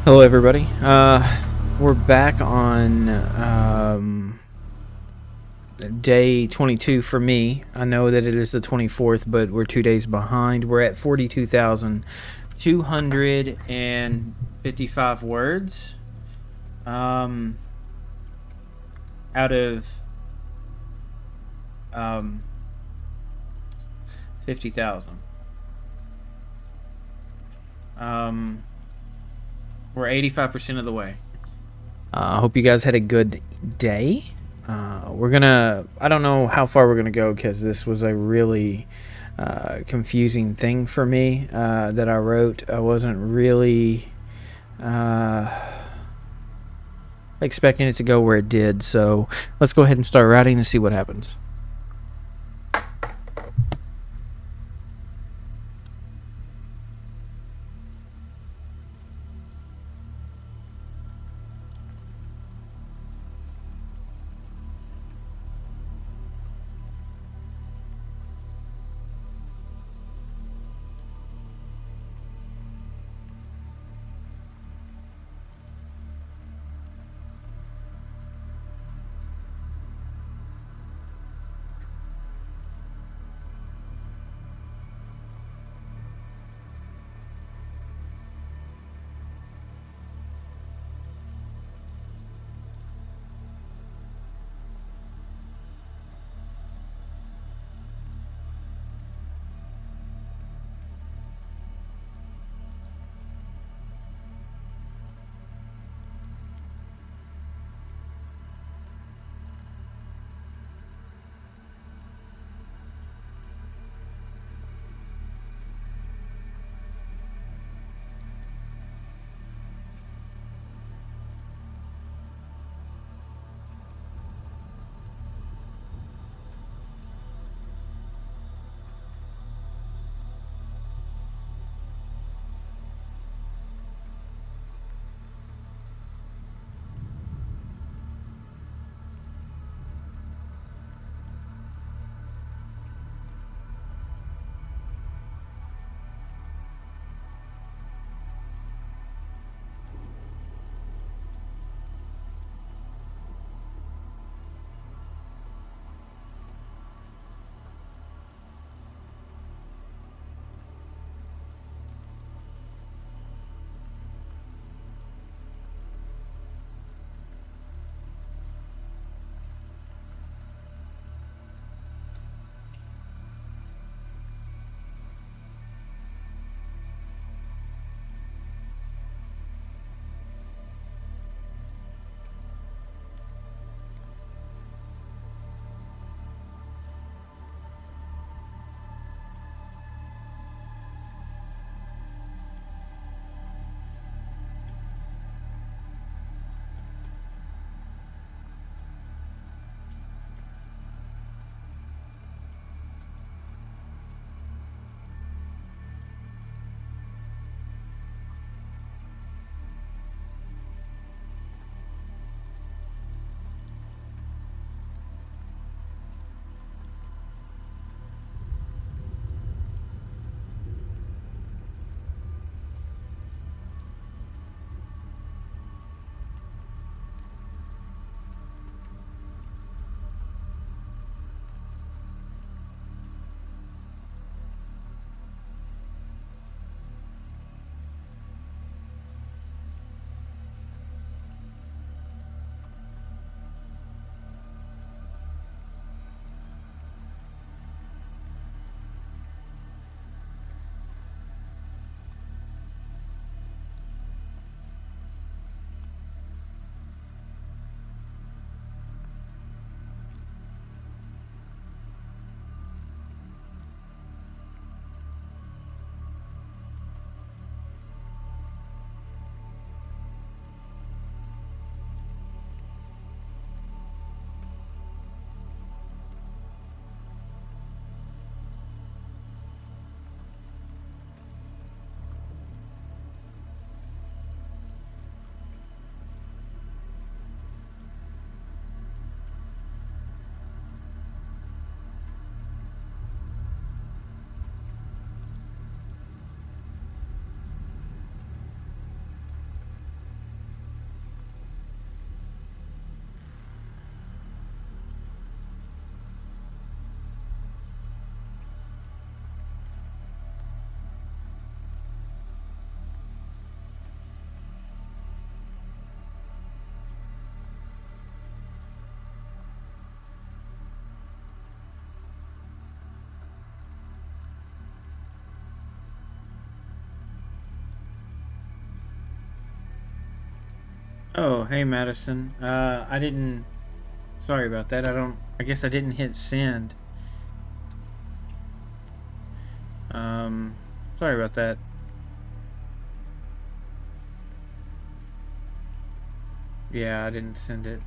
Hello, everybody. We're back on day 22 for me. I know that it is the 24th, but we're 2 days behind. We're at 42,255 words out of 50,000. We're 85% of the way. I hope you guys had a good day. I don't know how far we're gonna go because this was a really confusing thing for me that I wrote. I wasn't really expecting it to go where it did. So let's go ahead and start writing and see what happens. Oh, hey Madison. I didn't. Sorry about that. I don't. I guess I didn't hit send. Um, Sorry about that. Yeah, I didn't send it.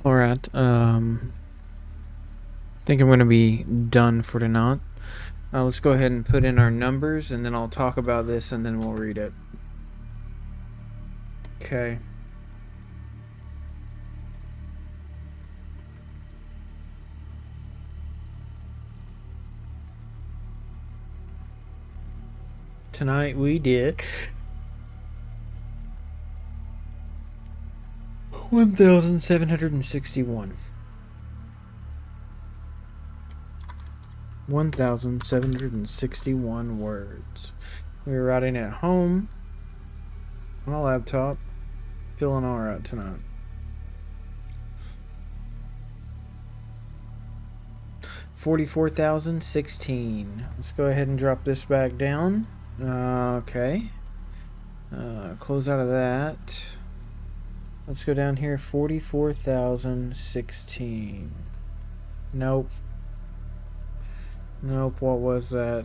Alright, think I'm going to be done for tonight. Let's go ahead and put in our numbers, and then I'll talk about this, and then we'll read it. Okay. Tonight we did 1,761. 1,761 words. We were writing at home on a laptop. Feeling alright tonight. 44,016. Let's go ahead and drop this back down. Okay. Close out of that. Let's go down here. 44,016. Nope. Nope, what was that?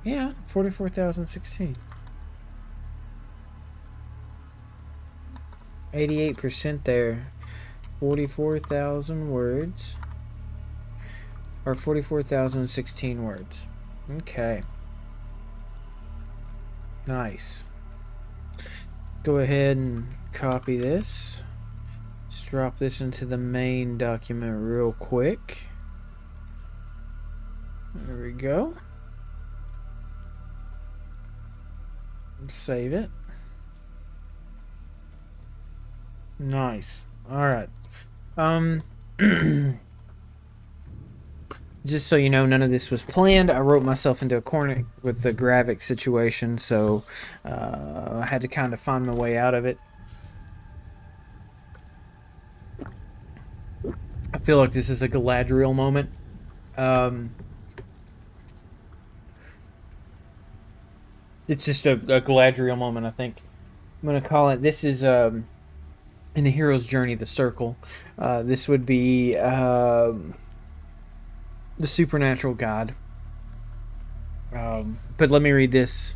Yeah, 44,016. 88% there. 44,000 words. Or 44,016 words. Okay. Nice. Go ahead and copy this. Just drop this into the main document real quick. There we go. Save it. Nice. Alright. Just so you know, none of this was planned. I wrote myself into a corner with the Gravik situation, so I had to kind of find my way out of it. I feel like this is a Galadriel moment. It's just a Galadriel moment, I think. I'm going to call it, this is in the hero's journey, the circle. This would be the supernatural god. But let me read this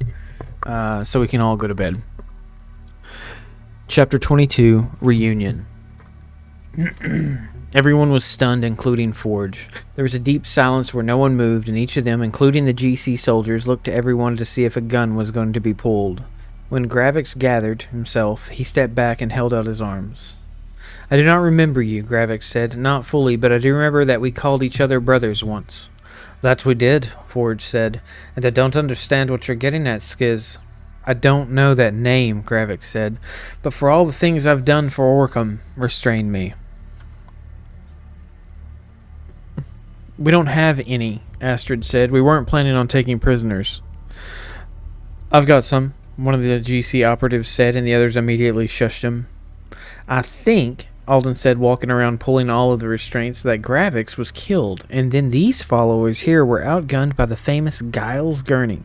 so we can all go to bed. Chapter 22, Reunion. Everyone was stunned, including Forge. There was a deep silence where no one moved, and each of them, including the GC soldiers, looked to everyone to see if a gun was going to be pulled. When Gravix gathered himself, he stepped back and held out his arms. I do not remember you, Gravix said. Not fully, but I do remember that we called each other brothers once. That we did, Forge said, and I don't understand what you're getting at, Skiz. I don't know that name, Gravix said, but for all the things I've done for Orcam, restrain me. We don't have any, Astrid said. We weren't planning on taking prisoners. I've got some, one of the GC operatives said, and the others immediately shushed him. I think, Alden said, walking around pulling all of the restraints, that Gravix was killed, and then these followers here were outgunned by the famous Giles Gurney.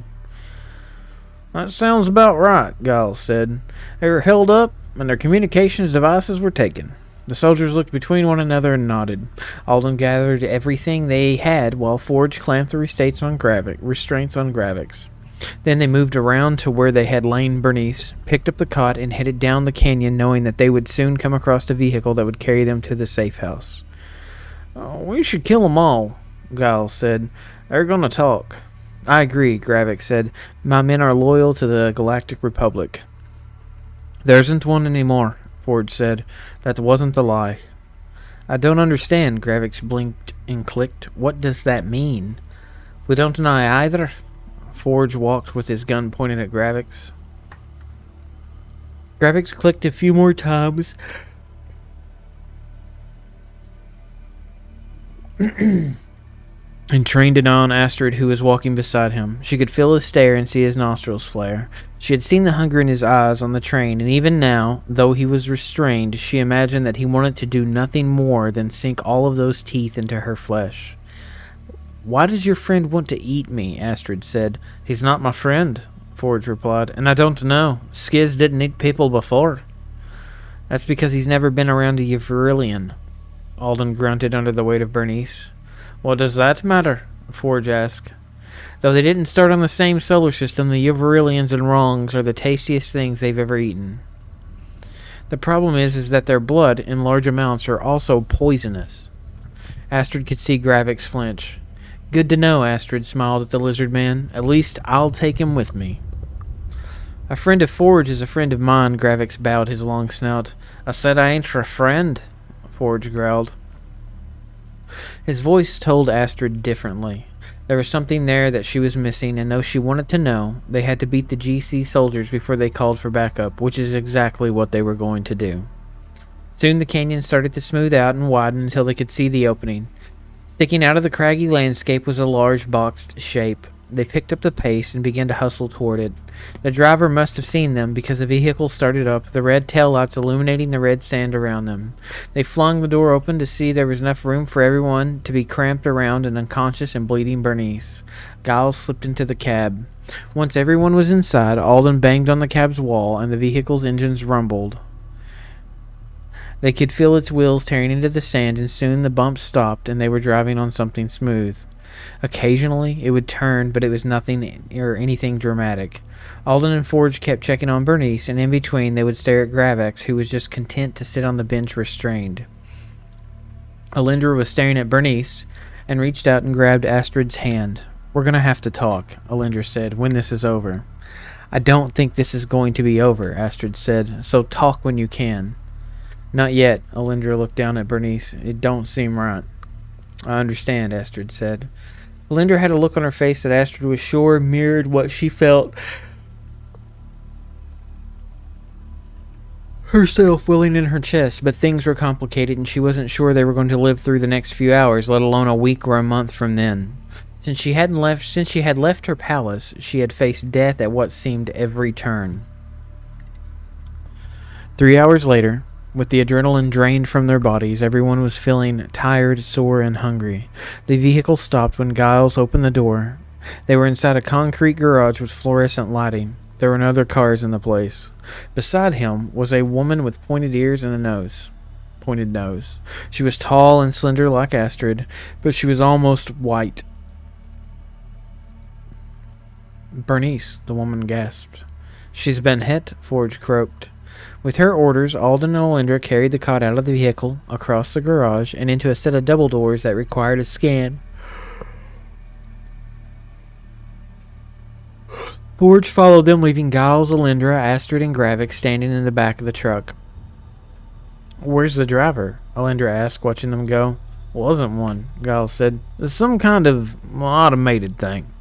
That sounds about right, Giles said. They were held up, and their communications devices were taken. The soldiers looked between one another and nodded. Alden gathered everything they had while Forge clamped the restraints on Gravix. Then they moved around to where they had lain Bernice, picked up the cot, and headed down the canyon, knowing that they would soon come across a vehicle that would carry them to the safe house. We should kill them all, Giles said. They're going to talk. I agree, Gravix said. My men are loyal to the Galactic Republic. There isn't one anymore, Forge said. That wasn't the lie. I don't understand, Gravix blinked and clicked. What does that mean? We don't deny either. Forge walked with his gun pointed at Gravix. Gravix clicked a few more times. And trained it on Astrid, who was walking beside him. She could feel his stare and see his nostrils flare. She had seen the hunger in his eyes on the train, and even now, though he was restrained, she imagined that he wanted to do nothing more than sink all of those teeth into her flesh. Why does your friend want to eat me? Astrid said. He's not my friend, Forge replied, and I don't know. Skiz didn't eat people before. That's because he's never been around a Yvrillian. Alden grunted under the weight of Bernice. What does that matter? Forge asked. Though they didn't start on the same solar system, the Uvarillians and Wrongs are the tastiest things they've ever eaten. The problem is that their blood, in large amounts, are also poisonous. Astrid could see Gravix flinch. Good to know, Astrid smiled at the lizard man. At least I'll take him with me. A friend of Forge is a friend of mine, Gravix bowed his long snout. I said I ain't your friend, Forge growled. His voice told Astrid differently. There was something there that she was missing, and though she wanted to know, they had to beat the GC soldiers before they called for backup, which is exactly what they were going to do. Soon the canyon started to smooth out and widen until they could see the opening. Sticking out of the craggy landscape was a large boxed shape. They picked up the pace and began to hustle toward it. The driver must have seen them because the vehicle started up, the red taillights illuminating the red sand around them. They flung the door open to see there was enough room for everyone to be cramped around an unconscious and bleeding Bernice. Giles slipped into the cab. Once everyone was inside, Alden banged on the cab's wall and the vehicle's engines rumbled. They could feel its wheels tearing into the sand, and soon the bumps stopped and they were driving on something smooth. Occasionally, it would turn, but it was nothing or anything dramatic. Alden and Forge kept checking on Bernice, and in between they would stare at Gravix, who was just content to sit on the bench restrained. Alindra was staring at Bernice, and reached out and grabbed Astrid's hand. We're going to have to talk, Alindra said, when this is over. I don't think this is going to be over, Astrid said, so talk when you can. Not yet, Alindra looked down at Bernice. It don't seem right. I understand, Astrid said. Alindra had a look on her face that Astrid was sure mirrored what she felt herself welling in her chest, but things were complicated and she wasn't sure they were going to live through the next few hours, let alone a week or a month from then. Since she had left her palace, she had faced death at what seemed every turn. 3 hours later, with the adrenaline drained from their bodies, everyone was feeling tired, sore, and hungry. The vehicle stopped when Giles opened the door. They were inside a concrete garage with fluorescent lighting. There were no other cars in the place. Beside him was a woman with pointed ears and pointed nose. She was tall and slender like Astrid, but she was almost white. Bernice, the woman gasped. She's been hit, Forge croaked. With her orders, Alden and Alindra carried the cot out of the vehicle, across the garage, and into a set of double doors that required a scan. Forge followed them, leaving Giles, Alindra, Astrid, and Gravix standing in the back of the truck. Where's the driver? Alindra asked, watching them go. Wasn't one, Giles said. It's some kind of automated thing.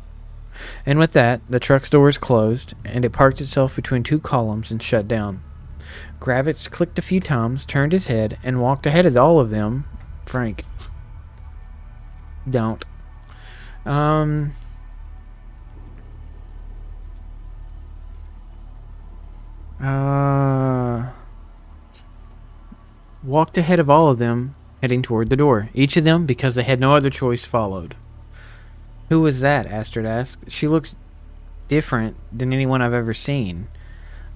And with that, the truck's doors closed, and it parked itself between two columns and shut down. Gravix clicked a few times, turned his head, and walked ahead of all of them. Frank. Don't. Walked ahead of all of them, heading toward the door. Each of them, because they had no other choice, followed. Who was that? Astrid asked. She looks different than anyone I've ever seen.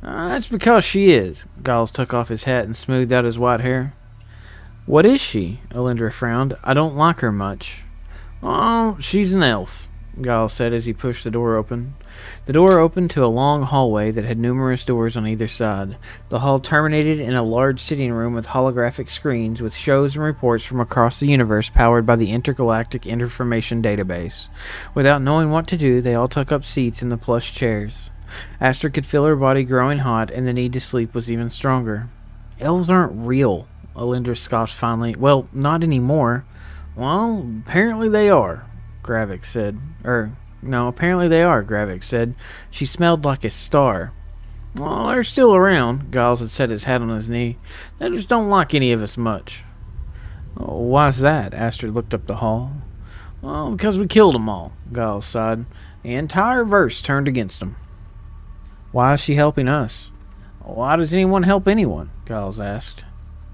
That's because she is. Giles took off his hat and smoothed out his white hair. What is she? Alindra frowned. I don't like her much. Oh, she's an elf, Giles said as he pushed the door open. The door opened to a long hallway that had numerous doors on either side. The hall terminated in a large sitting room with holographic screens with shows and reports from across the universe powered by the Intergalactic Information Database. Without knowing what to do, they all took up seats in the plush chairs. Astrid could feel her body growing hot, and the need to sleep was even stronger. Elves aren't real, Alindra scoffed finally. Well, not anymore. Well, apparently they are, Gravix said. Apparently they are, Gravix said. She smelled like a star. Well, they're still around, Giles had set his hat on his knee. They just don't like any of us much. Oh, why's that? Astrid looked up the hall. Well, because we killed them all, Giles sighed. The entire verse turned against them. Why is she helping us? Why does anyone help anyone? Giles asked.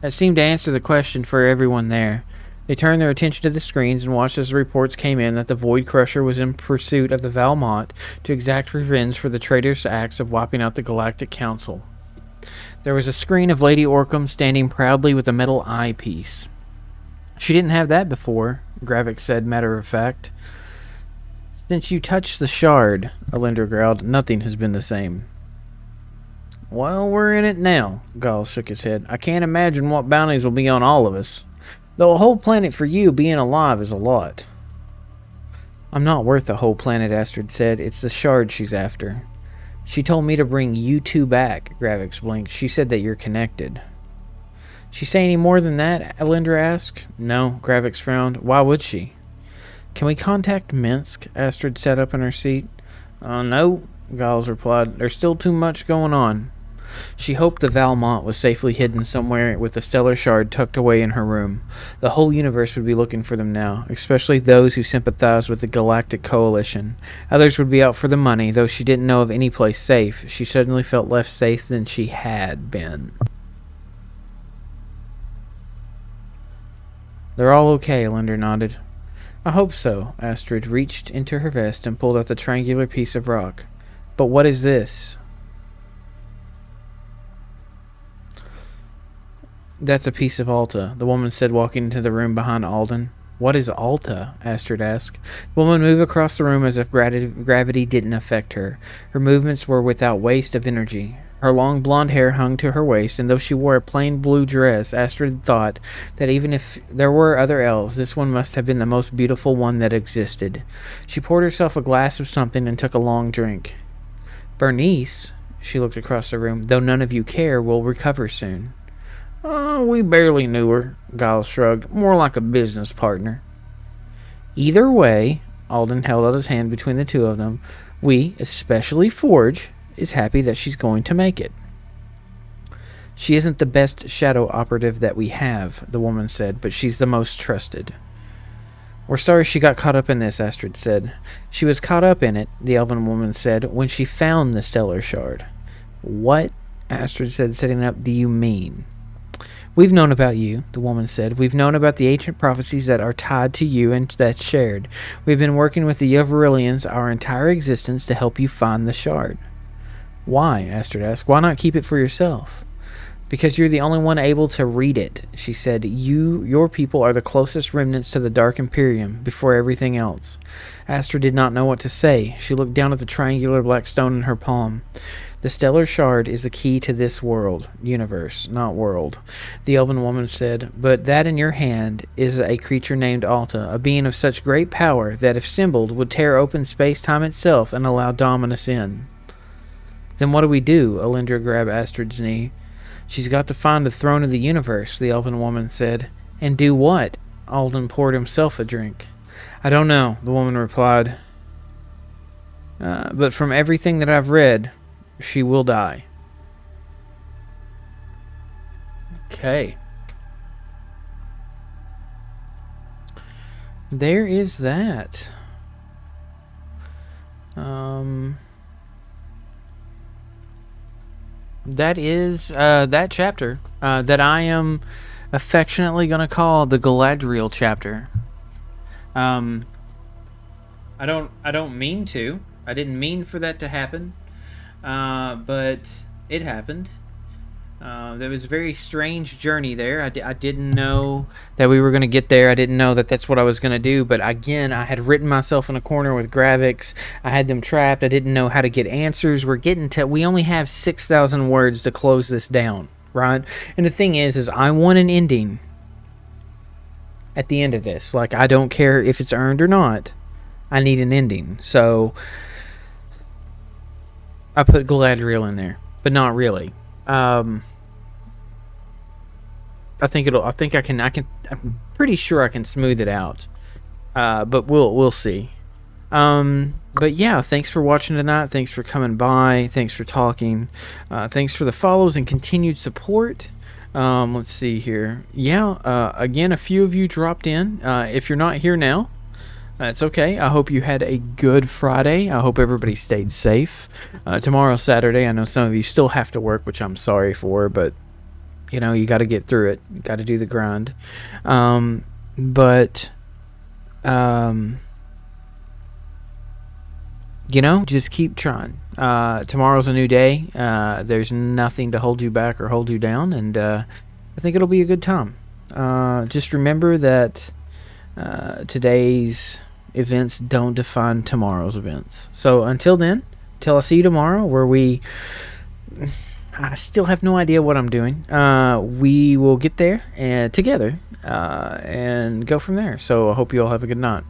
That seemed to answer the question for everyone there. They turned their attention to the screens and watched as the reports came in that the Void Crusher was in pursuit of the Valmont to exact revenge for the traitorous acts of wiping out the Galactic Council. There was a screen of Lady Orcam standing proudly with a metal eyepiece. She didn't have that before, Gravix said matter of fact. Since you touched the shard, Alindra growled, nothing has been the same. Well, we're in it now, Gall shook his head. I can't imagine what bounties will be on all of us. Though a whole planet for you being alive is a lot. I'm not worth a whole planet, Astrid said. It's the shard she's after. She told me to bring you two back, Gravix blinked. She said that you're connected. She say any more than that? Alindra asked. No, Gravix frowned. Why would she? Can we contact Minsk? Astrid sat up in her seat. No, Giles replied. There's still too much going on. She hoped the Valmont was safely hidden somewhere with the stellar shard tucked away in her room. The whole universe would be looking for them now, especially those who sympathized with the Galactic Coalition. Others would be out for the money, though she didn't know of any place safe. She suddenly felt less safe than she had been. They're all okay, Alindra nodded. I hope so. Astrid reached into her vest and pulled out the triangular piece of rock. But what is this? That's a piece of Alta, the woman said, walking into the room behind Alden. What is Alta? Astrid asked. The woman moved across the room as if gravity didn't affect her. Her movements were without waste of energy. Her long blonde hair hung to her waist, and though she wore a plain blue dress, Astrid thought that even if there were other elves, this one must have been the most beautiful one that existed. She poured herself a glass of something and took a long drink. Bernice, she looked across the room, though none of you care, will recover soon. Oh, we barely knew her, Giles shrugged. More like a business partner. Either way, Alden held out his hand between the two of them. We, especially Forge, is happy that she's going to make it. She isn't the best shadow operative that we have, the woman said, but she's the most trusted. We're sorry she got caught up in this, Astrid said. She was caught up in it, the elven woman said, when she found the stellar shard. What, Astrid said, sitting up, do you mean? We've known about you, the woman said. We've known about the ancient prophecies that are tied to you and that's shared. We've been working with the Yavarillians our entire existence to help you find the shard. Why? Astrid asked. Why not keep it for yourself? Because you're the only one able to read it, she said. Your people are the closest remnants to the Dark Imperium before everything else. Astrid did not know what to say. She looked down at the triangular black stone in her palm. The stellar shard is the key to this universe, not world, the elven woman said. But that in your hand is a creature named Alta, a being of such great power that if assembled would tear open space-time itself and allow Dominus in. Then what do we do? Alindra grabbed Astrid's knee. She's got to find the throne of the universe, the elven woman said. And do what? Alden poured himself a drink. I don't know, the woman replied. But from everything that I've read, she will die. Okay. There is that. That is that chapter that I am affectionately going to call the Galadriel chapter. I don't mean to. I didn't mean for that to happen. But it happened. There was a very strange journey there. I didn't know that we were going to get there. I didn't know that that's what I was going to do. But again, I had written myself in a corner with Gravix. I had them trapped. I didn't know how to get answers. We only have 6,000 words to close this down, right? And the thing is I want an ending at the end of this. Like, I don't care if it's earned or not. I need an ending. So I put Galadriel in there, but not really. I'm pretty sure I can smooth it out. But we'll see. But yeah, thanks for watching tonight. Thanks for coming by. Thanks for talking. Thanks for the follows and continued support. Let's see here. Yeah, again, a few of you dropped in. If you're not here now, it's okay. I hope you had a good Friday. I hope everybody stayed safe. Tomorrow's Saturday. I know some of you still have to work, which I'm sorry for, but you got to get through it. You got to do the grind. Just keep trying. Tomorrow's a new day. There's nothing to hold you back or hold you down, and I think it'll be a good time. Just remember that today's events don't define tomorrow's events. So until then, till I see you tomorrow, where I still have no idea what I'm doing. We will get there and together and go from there. So I hope you all have a good night.